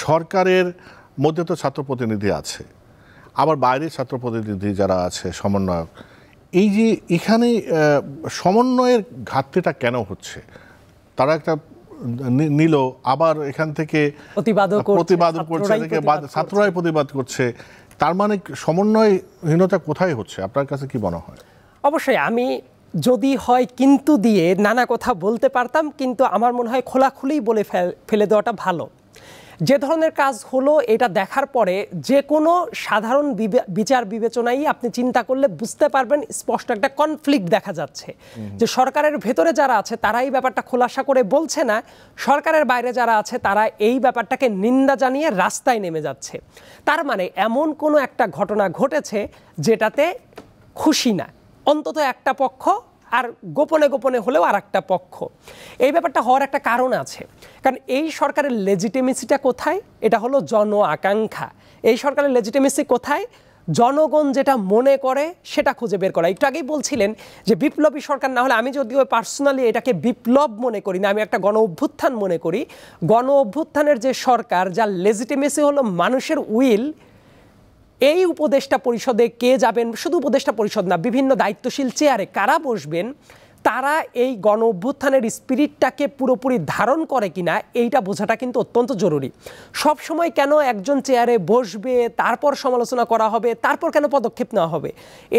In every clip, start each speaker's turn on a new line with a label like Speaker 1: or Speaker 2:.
Speaker 1: সরকারের মধ্যে তো ছাত্র প্রতিনিধি আছে, আবার বাইরের ছাত্র প্রতিনিধি যারা আছে সমন্বয়ক, এই যে এখানে সমন্বয়ের ঘাটতিটা কেন হচ্ছে? তারা একটা নিল, আবার এখান থেকে প্রতিবাদ করছে, ছাত্ররাই প্রতিবাদ করছে, তার মানে সমন্বয়হীনতা কোথায় হচ্ছে আপনার কাছে কি মনে হয়?
Speaker 2: অবশ্যই আমি যদি হয় কিন্তু দিয়ে নানা কথা বলতে পারতাম, কিন্তু আমার মনে হয় খোলাখুলি বলে ফেলে দেওয়াটা ভালো। যে ধরনের কাজ হলো এটা দেখার পরে যে কোনো সাধারণ বিচার বিবেচনায় আপনি চিন্তা করলে বুঝতে পারবেন স্পষ্ট একটা কনফ্লিক্ট দেখা যাচ্ছে, যে সরকারের ভেতরে যারা আছে তারা এই ব্যাপারটা খোলাসা করে বলছে না, সরকারের বাইরে যারা আছে তারা এই ব্যাপারটাকে নিন্দা জানিয়ে রাস্তায় নেমে যাচ্ছে। তার মানে এমন কোনো একটা ঘটনা ঘটেছে যেটাতে খুশি না অন্তত একটা পক্ষ, আর গোপনে গোপনে হলেও আর একটা পক্ষ। এই ব্যাপারটা হওয়ার একটা কারণ আছে, কারণ এই সরকারের লেজিটিমেসিটা কোথায়? এটা হলো জন আকাঙ্ক্ষা। এই সরকারের লেজিটিমেসি কোথায়? জনগণ যেটা মনে করে সেটা খুঁজে বের করা। একটু আগেই বলছিলেন যে বিপ্লবী সরকার না হলে, আমি যদিও পার্সোনালি এটাকে বিপ্লব মনে করি না, আমি একটা গণ অভ্যুত্থান মনে করি। গণ অভ্যুত্থানের যে সরকার, যার লেজিটিমেসি হলো মানুষের উইল, এই উপদেষ্টা পরিষদে কে যাবেন, শুধু উপদেষ্টা পরিষদ না, বিভিন্ন দায়িত্বশীল চেয়ারে কারা বসবেন, তারা এই গণ অভ্যুত্থানের স্পিরিটটাকে পুরোপুরি ধারণ করে কিনা এইটা বোঝাটা কিন্তু অত্যন্ত জরুরি। সব সময় কেন একজন চেয়ারে বসবে, তারপর সমালোচনা করা হবে, তারপর কেন পদক্ষেপ নেওয়া হবে,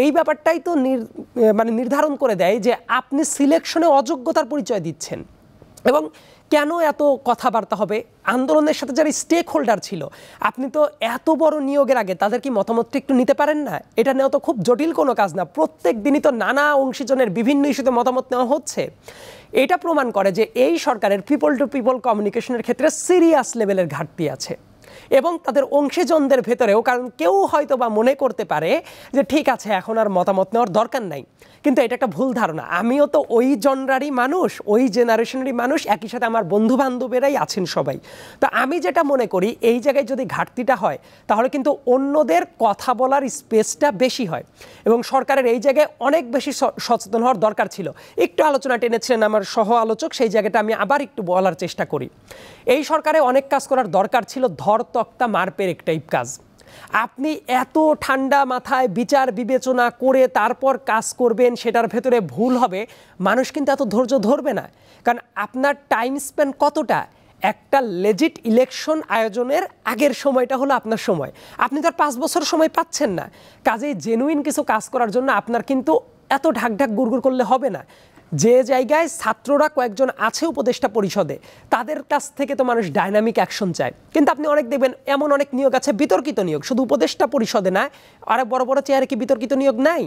Speaker 2: এই ব্যাপারটাই তো নির্ধারণ করে দেয় যে আপনি সিলেকশনে অযোগ্যতার পরিচয় দিচ্ছেন। এবং কেন এত কথাবার্তা হবে? আন্দোলনের সাথে যারা স্টেক হোল্ডার ছিল, আপনি তো এত বড় নিয়োগের আগে তাদের কি মতামতটা একটু নিতে পারেন না? এটা নেওয়া তো খুব জটিল কোনো কাজ না। প্রত্যেক দিনই তো নানা অংশীজনের বিভিন্ন ইস্যুতে মতামত নেওয়া হচ্ছে। এটা প্রমাণ করে যে এই সরকারের পিপল টু পিপল কমিউনিকেশনের ক্ষেত্রে সিরিয়াস লেভেলের ঘাটতি আছে, এবং তাদের অংশীজনদের ভেতরেও। কারণ কেউ হয়তো বা মনে করতে পারে যে ঠিক আছে এখন আর মতামত নেওয়ার দরকার নাই, কিন্তু এটা একটা ভুল ধারণা। আমিও তো ওই জনরারই মানুষ, ওই জেনারেশনেরই মানুষ, একই সাথে আমার বন্ধু বান্ধবেরাই আছেন সবাই। তো আমি যেটা মনে করি, এই জায়গায় যদি ঘাটতিটা হয় তাহলে কিন্তু অন্যদের কথা বলার স্পেসটা বেশি হয়, এবং সরকারের এই জায়গায় অনেক বেশি সচেতন হওয়ার দরকার ছিল। একটু আলোচনা টেনেছিলেন আমার সহ আলোচক, সেই জায়গাটা আমি আবার একটু বলার চেষ্টা করি। এই সরকারে অনেক কাজ করার দরকার ছিল, ধর তক্তা মারপের টাইপ কাজ। আপনি এত ঠান্ডা মাথায় বিচার বিবেচনা করে তারপর কাজ করবেন, সেটার ভেতরে ভুল হবে, মানুষ কিন্তু এত ধৈর্য ধরবে না। কারণ আপনার টাইম স্পেন্ড কতটা? একটা লেজিট ইলেকশন আয়োজনের আগের সময়টা হলো আপনার সময়, আপনি তো আর 5 বছর সময় পাচ্ছেন না। কাজেই জেনুইন কিছু কাজ করার জন্য আপনার কিন্তু এত ঢাকঢাক গুড়গুড় করলে হবে না। যে জায়গায় ছাত্ররা কয়েকজন আছে উপদেষ্টা পরিষদে, তাদের কাছ থেকে তো মানুষ ডাইনামিক অ্যাকশন চায়, কিন্তু আপনি অনেক দেখবেন এমন অনেক নিয়োগ আছে বিতর্কিত নিয়োগ, শুধু উপদেষ্টা পরিষদে না, আর বড় বড় চেয়ারে কি বিতর্কিত নিয়োগ নাই?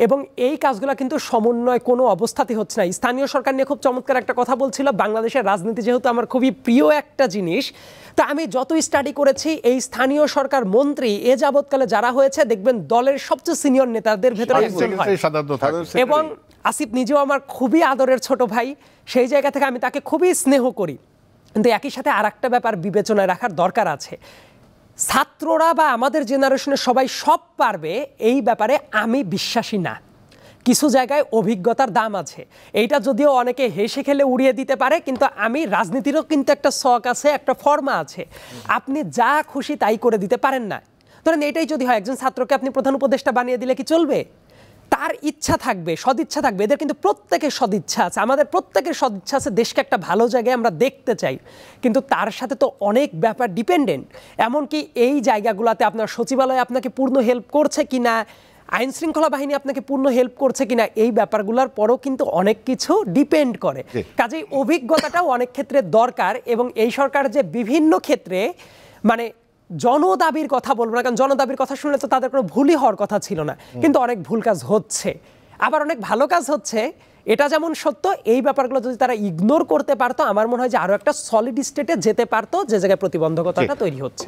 Speaker 2: এবং এই কাজগুলো কিন্তু সমন্বয় কোনো অবস্থাতেই হচ্ছে না। স্থানীয় সরকার নিয়ে খুব চমৎকার একটা কথা বলছিল। বাংলাদেশের রাজনীতি যেহেতু আমার খুবই প্রিয় একটা জিনিস, তা আমি যত স্টাডি করেছি এই স্থানীয় সরকার মন্ত্রী এ যাবৎকালে যারা হয়েছে, দেখবেন দলের সবচেয়ে সিনিয়র নেতাদের ভেতরে একজন হয়। এবং আসিফ নিজেও আমার খুবই আদরের ছোট ভাই, সেই জায়গা থেকে আমি তাকে খুবই স্নেহ করি। কিন্তু একই সাথে আর একটা ব্যাপার বিবেচনায় রাখার দরকার আছে, ছাত্ররা বা আমাদের জেনারেশনের সবাই সব পারবে এই ব্যাপারে আমি বিশ্বাসী না। কিছু জায়গায় অভিজ্ঞতার দাম আছে, এইটা যদিও অনেকে হেসে খেলে উড়িয়ে দিতে পারে, কিন্তু আমি রাজনীতিরও কিন্তু একটা শখ আছে, একটা ফর্মা আছে। আপনি যা খুশি তাই করে দিতে পারেন না। ধরেন এটাই যদি হয়, একজন ছাত্রকে আপনি প্রধান উপদেষ্টা বানিয়ে দিলে কি চলবে? তার ইচ্ছা থাকবে, সদিচ্ছা থাকবে। এদের কিন্তু প্রত্যেকের সদিচ্ছা আছে, আমাদের প্রত্যেকের সদিচ্ছা আছে, দেশকে একটা ভালো জায়গায় আমরা দেখতে চাই, কিন্তু তার সাথে তো অনেক ব্যাপার ডিপেন্ডেন্ট। এমনকি এই জায়গাগুলোতে আপনার সচিবালয় আপনাকে পূর্ণ হেল্প করছে কিনা, আইন শৃঙ্খলা বাহিনী আপনাকে পূর্ণ হেল্প করছে কিনা, এই ব্যাপারগুলোর পরও কিন্তু অনেক কিছু ডিপেন্ড করে। কাজেই অভিজ্ঞতাটাও অনেক ক্ষেত্রে দরকার। এবং এই সরকার যে বিভিন্ন ক্ষেত্রে জনদাবির কথা বলবো না, কারণ জনদাবির কথা শুনলে তো তাদের কোনো ভুলই হওয়ার কথা ছিল না, কিন্তু অনেক ভুল কাজ হচ্ছে, আবার অনেক ভালো কাজ হচ্ছে। এটা যেমন সত্য, এই ব্যাপারগুলো যদি তারা ইগনোর করতে পারতো, আমার মনে হয় যে আরো একটা সলিড স্টেটে যেতে পারতো, যে জায়গায় প্রতিবন্ধকতাটা তৈরি হচ্ছে।